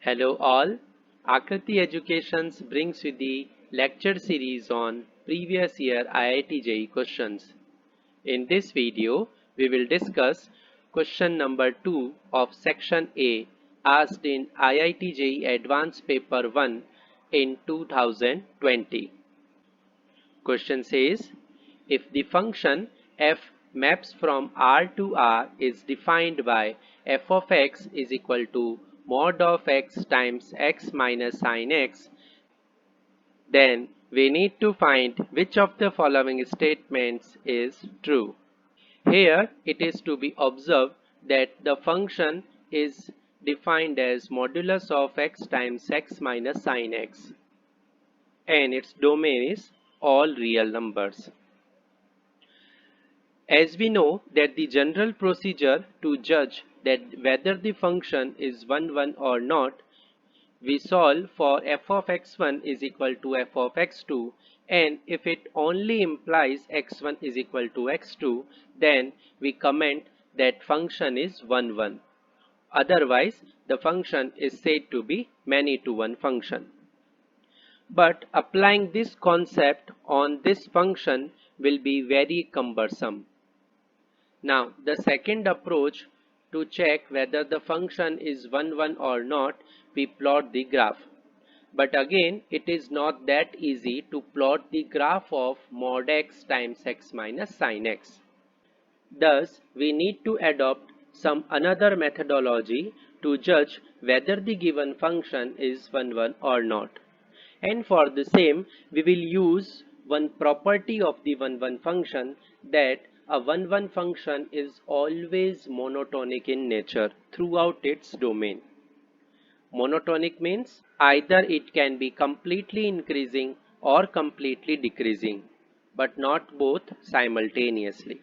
Hello all, Aakriti Educations brings you the lecture series on previous year IIT-JEE questions. In this video, we will discuss question number 2 of section A asked in IIT-JEE Advanced paper 1 in 2020. Question says, if the function f maps from R to R is defined by f of x is equal to mod of x times x minus sin x, then we need to find which of the following statements is true. Here it is to be observed that the function is defined as modulus of x times x minus sin x and its domain is all real numbers. As we know that the general procedure to judge that whether the function is 1 or not, we solve for f of x1 is equal to f of x2, and if it only implies x1 is equal to x2, then we comment that function is 1. Otherwise, the function is said to be many to one function. But applying this concept on this function will be very cumbersome. Now, the second approach to check whether the function is 1 or not, we plot the graph. But again, it is not that easy to plot the graph of mod x times x minus sin x. Thus, we need to adopt some another methodology to judge whether the given function is 1 or not. And for the same, we will use one property of the 1 function, that a 1 function is always monotonic in nature throughout its domain. Monotonic means either it can be completely increasing or completely decreasing, but not both simultaneously.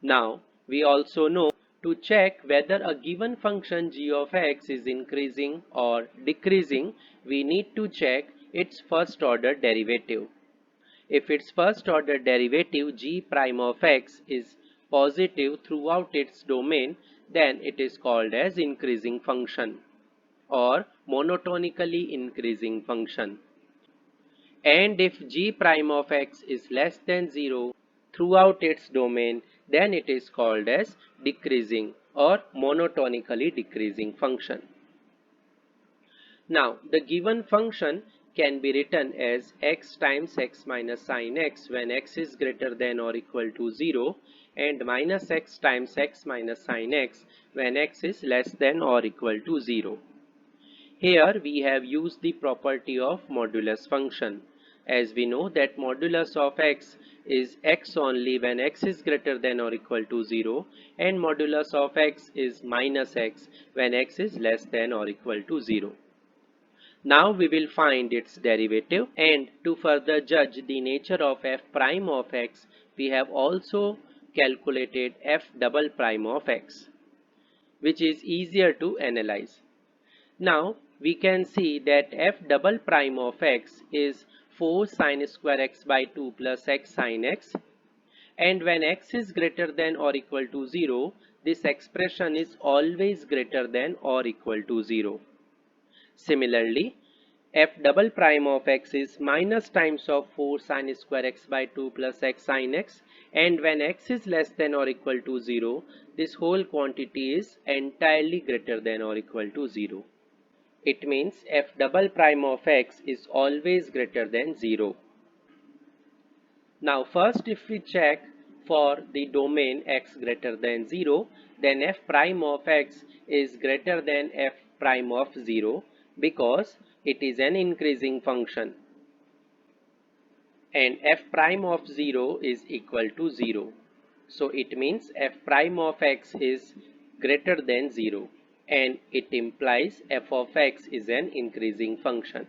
Now, we also know to check whether a given function g of x is increasing or decreasing, we need to check its first order derivative. If its first order derivative g prime of x is positive throughout its domain, then it is called as increasing function or monotonically increasing function. And if g prime of x is less than 0 throughout its domain, then it is called as decreasing or monotonically decreasing function. Now, the given function can be written as x times x minus sin x when x is greater than or equal to 0, and minus x times x minus sin x when x is less than or equal to 0. Here we have used the property of modulus function, as we know that modulus of x is x only when x is greater than or equal to 0, and modulus of x is minus x when x is less than or equal to 0. Now we will find its derivative, and to further judge the nature of f prime of x, we have also calculated f double prime of x, which is easier to analyze. Now we can see that f double prime of x is 4 sin square x by 2 plus x sin x, and when x is greater than or equal to 0, this expression is always greater than or equal to 0. Similarly, f double prime of x is minus times of 4 sin square x by 2 plus x sin x, and when x is less than or equal to 0, this whole quantity is entirely greater than or equal to 0. It means f double prime of x is always greater than 0. Now first, if we check for the domain x greater than 0, then f prime of x is greater than f prime of 0 because it is an increasing function, and f prime of 0 is equal to 0. So it means f prime of x is greater than 0, and it implies f of x is an increasing function.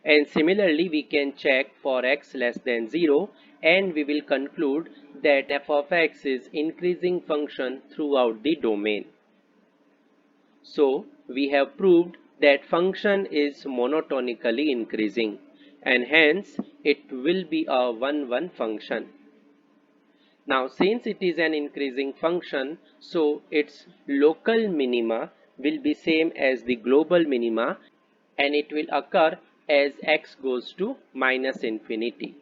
And similarly, we can check for x less than 0, and we will conclude that f of x is increasing function throughout the domain. So we have proved that function is monotonically increasing, and hence it will be a 1 function. Now since it is an increasing function, so its local minima will be same as the global minima, and it will occur as x goes to minus infinity.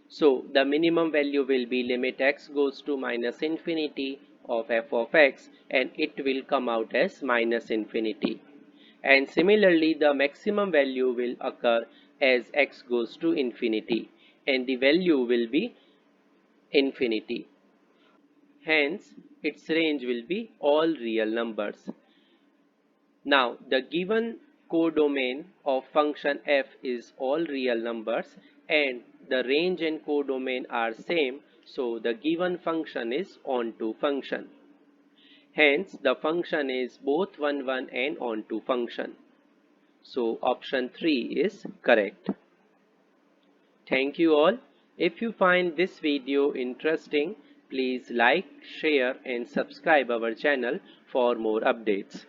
So the minimum value will be limit x goes to minus infinity of f of x, and it will come out as minus infinity. And similarly, the maximum value will occur as x goes to infinity, and the value will be infinity. Hence, its range will be all real numbers. Now, the given codomain of function f is all real numbers, and the range and codomain are same, so the given function is onto function. Hence, the function is both 1, 1 and onto function. So, option 3 is correct. Thank you all. If you find this video interesting, please like, share and subscribe our channel for more updates.